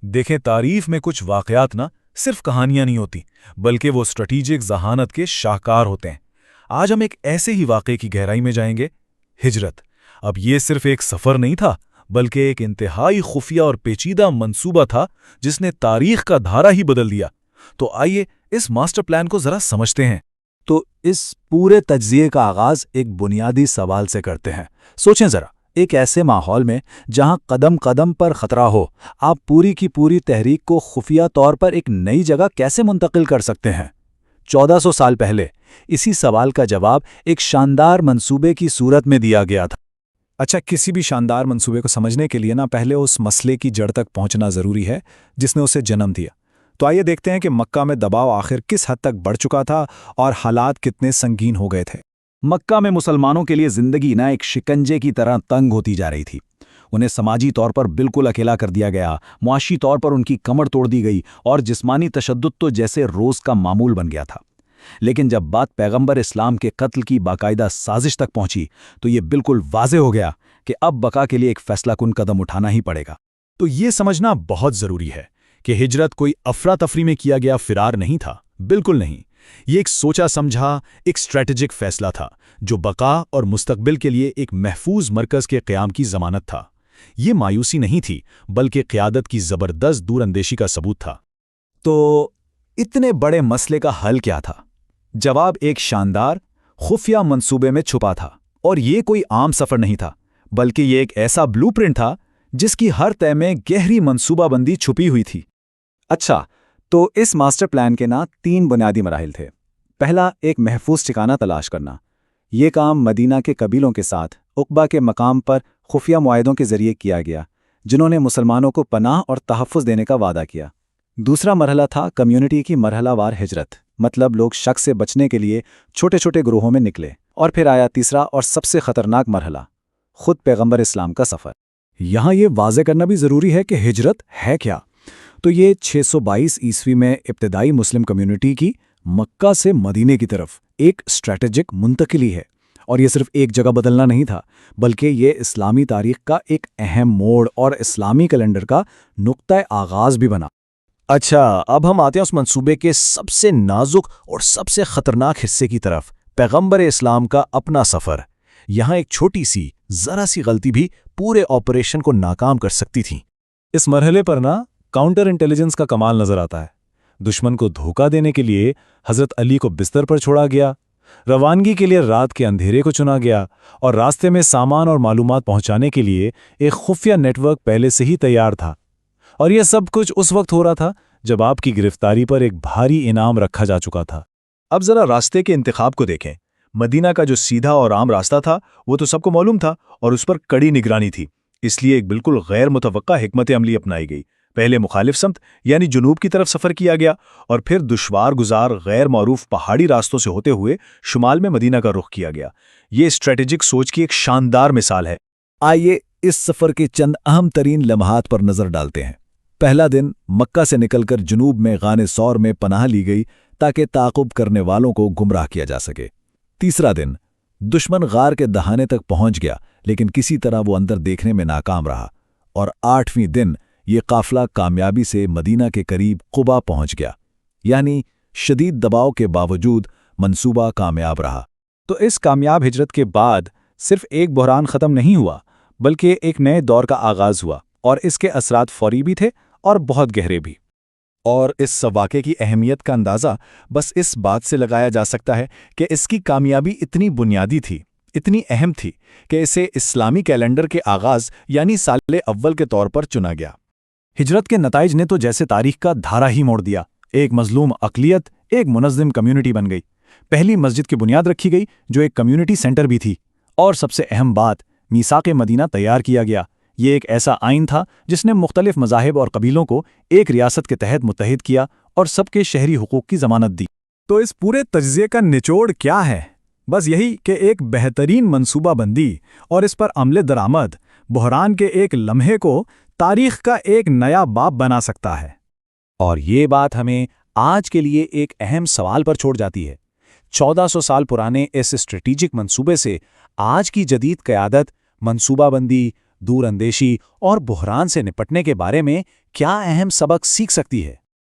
دیکھیں، تعریف میں کچھ واقعات نہ صرف کہانیاں نہیں ہوتی، بلکہ وہ اسٹریٹجک ذہانت کے شاہکار ہوتے ہیں۔ آج ہم ایک ایسے ہی واقعے کی گہرائی میں جائیں گے، ہجرت۔ اب یہ صرف ایک سفر نہیں تھا، بلکہ ایک انتہائی خفیہ اور پیچیدہ منصوبہ تھا جس نے تاریخ کا دھارا ہی بدل دیا۔ تو آئیے اس ماسٹر پلان کو ذرا سمجھتے ہیں۔ تو اس پورے تجزیے کا آغاز ایک بنیادی سوال سے کرتے ہیں۔ سوچیں ذرا، ایک ایسے ماحول میں جہاں قدم قدم پر خطرہ ہو، آپ پوری کی پوری تحریک کو خفیہ طور پر ایک نئی جگہ کیسے منتقل کر سکتے ہیں؟ 1400 سال پہلے اسی سوال کا جواب ایک شاندار منصوبے کی صورت میں دیا گیا تھا۔ اچھا، کسی بھی شاندار منصوبے کو سمجھنے کے لیے پہلے اس مسئلے کی جڑ تک پہنچنا ضروری ہے جس نے اسے جنم دیا۔ تو آئیے دیکھتے ہیں کہ مکہ میں دباؤ آخر کس حد تک بڑھ چکا تھا اور حالات کتنے سنگین ہو گئے تھے۔ مکہ میں مسلمانوں کے لیے زندگی ایک شکنجے کی طرح تنگ ہوتی جا رہی تھی۔ انہیں سماجی طور پر بالکل اکیلا کر دیا گیا، معاشی طور پر ان کی کمر توڑ دی گئی، اور جسمانی تشدد تو جیسے روز کا معمول بن گیا تھا۔ لیکن جب بات پیغمبر اسلام کے قتل کی باقاعدہ سازش تک پہنچی تو یہ بالکل واضح ہو گیا کہ اب بقا کے لیے ایک فیصلہ کن قدم اٹھانا ہی پڑے گا۔ تو یہ سمجھنا بہت ضروری ہے کہ ہجرت کوئی افراتفری میں کیا گیا فرار نہیں تھا، بالکل نہیں۔ یہ ایک سوچا سمجھا، ایک اسٹریٹجک فیصلہ تھا جو بقا اور مستقبل کے لیے ایک محفوظ مرکز کے قیام کی ضمانت تھا۔ یہ مایوسی نہیں تھی، بلکہ قیادت کی زبردست دور اندیشی کا ثبوت تھا۔ تو اتنے بڑے مسئلے کا حل کیا تھا؟ جواب ایک شاندار خفیہ منصوبے میں چھپا تھا، اور یہ کوئی عام سفر نہیں تھا، بلکہ یہ ایک ایسا بلو پرنٹ تھا جس کی ہر تہ میں گہری منصوبہ بندی چھپی ہوئی تھی۔ اچھا، تو اس ماسٹر پلان کے 3 بنیادی مراحل تھے۔ پہلا، ایک محفوظ ٹھکانہ تلاش کرنا۔ یہ کام مدینہ کے قبیلوں کے ساتھ عقبہ کے مقام پر خفیہ معاہدوں کے ذریعے کیا گیا، جنہوں نے مسلمانوں کو پناہ اور تحفظ دینے کا وعدہ کیا۔ دوسرا مرحلہ تھا کمیونٹی کی مرحلہ وار ہجرت، مطلب لوگ شک سے بچنے کے لیے چھوٹے چھوٹے گروہوں میں نکلے۔ اور پھر آیا تیسرا اور سب سے خطرناک مرحلہ، خود پیغمبر اسلام کا سفر۔ یہاں یہ واضح کرنا بھی ضروری ہے کہ ہجرت ہے کیا۔ تو یہ 622 عیسوی میں ابتدائی مسلم کمیونٹی کی مکہ سے مدینے کی طرف ایک اسٹریٹجک منتقلی ہے، اور یہ صرف ایک جگہ بدلنا نہیں تھا، بلکہ یہ اسلامی تاریخ کا ایک اہم موڑ اور اسلامی کیلنڈر کا نقطۂ آغاز بھی بنا۔ اچھا، اب ہم آتے ہیں اس منصوبے کے سب سے نازک اور سب سے خطرناک حصے کی طرف، پیغمبر اسلام کا اپنا سفر۔ یہاں ایک چھوٹی سی ذرا سی غلطی بھی پورے آپریشن کو ناکام کر سکتی تھی۔ اس مرحلے پر کاؤنٹر انٹیلیجنس کا کمال نظر آتا ہے۔ دشمن کو دھوکہ دینے کے لیے حضرت علی کو بستر پر چھوڑا گیا، روانگی کے لیے رات کے اندھیرے کو چنا گیا، اور راستے میں سامان اور معلومات پہنچانے کے لیے ایک خفیہ نیٹ ورک پہلے سے ہی تیار تھا۔ اور یہ سب کچھ اس وقت ہو رہا تھا جب آپ کی گرفتاری پر ایک بھاری انعام رکھا جا چکا تھا۔ اب ذرا راستے کے انتخاب کو دیکھیں۔ مدینہ کا جو سیدھا اور عام راستہ تھا وہ تو سب کو معلوم تھا، اور اس پر کڑی نگرانی تھی۔ اس لیے ایک بالکل غیر متوقع حکمت عملی اپنائی گئی۔ پہلے مخالف سمت یعنی جنوب کی طرف سفر کیا گیا، اور پھر دشوار گزار غیر معروف پہاڑی راستوں سے ہوتے ہوئے شمال میں مدینہ کا رخ کیا گیا۔ یہ اسٹریٹجک سوچ کی ایک شاندار مثال ہے۔ آئیے اس سفر کے چند اہم ترین لمحات پر نظر ڈالتے ہیں۔ پہلا دن، مکہ سے نکل کر جنوب میں غار ثور میں پناہ لی گئی تاکہ تعاقب کرنے والوں کو گمراہ کیا جا سکے۔ تیسرا دن، دشمن غار کے دہانے تک پہنچ گیا، لیکن کسی طرح وہ اندر دیکھنے میں ناکام رہا۔ اور 8ویں دن یہ قافلہ کامیابی سے مدینہ کے قریب قبا پہنچ گیا، یعنی شدید دباؤ کے باوجود منصوبہ کامیاب رہا۔ تو اس کامیاب ہجرت کے بعد صرف ایک بحران ختم نہیں ہوا، بلکہ ایک نئے دور کا آغاز ہوا، اور اس کے اثرات فوری بھی تھے اور بہت گہرے بھی۔ اور اس واقعے کی اہمیت کا اندازہ بس اس بات سے لگایا جا سکتا ہے کہ اس کی کامیابی اتنی بنیادی تھی، اتنی اہم تھی کہ اسے اسلامی کیلنڈر کے آغاز یعنی سال اول کے طور پر چنا گیا۔ ہجرت کے نتائج نے تو جیسے تاریخ کا دھارا ہی موڑ دیا۔ ایک مظلوم اقلیت ایک منظم کمیونٹی بن گئی، پہلی مسجد کی بنیاد رکھی گئی جو ایک کمیونٹی سینٹر بھی تھی، اور سب سے اہم بات، میثاق مدینہ تیار کیا گیا۔ یہ ایک ایسا آئین تھا جس نے مختلف مذاہب اور قبیلوں کو ایک ریاست کے تحت متحد کیا اور سب کے شہری حقوق کی ضمانت دی۔ تو اس پورے تجزیے کا نچوڑ کیا ہے؟ بس یہی کہ ایک بہترین منصوبہ بندی اور اس پر عمل درآمد بحران کے ایک لمحے کو تاریخ کا ایک نیا باب بنا سکتا ہے۔ اور یہ بات ہمیں آج کے لیے ایک اہم سوال پر چھوڑ جاتی ہے۔ 1400 سال پرانے اس اسٹریٹجک منصوبے سے آج کی جدید قیادت منصوبہ بندی، دور اندیشی اور بحران سے نپٹنے کے بارے میں کیا اہم سبق سیکھ سکتی ہے؟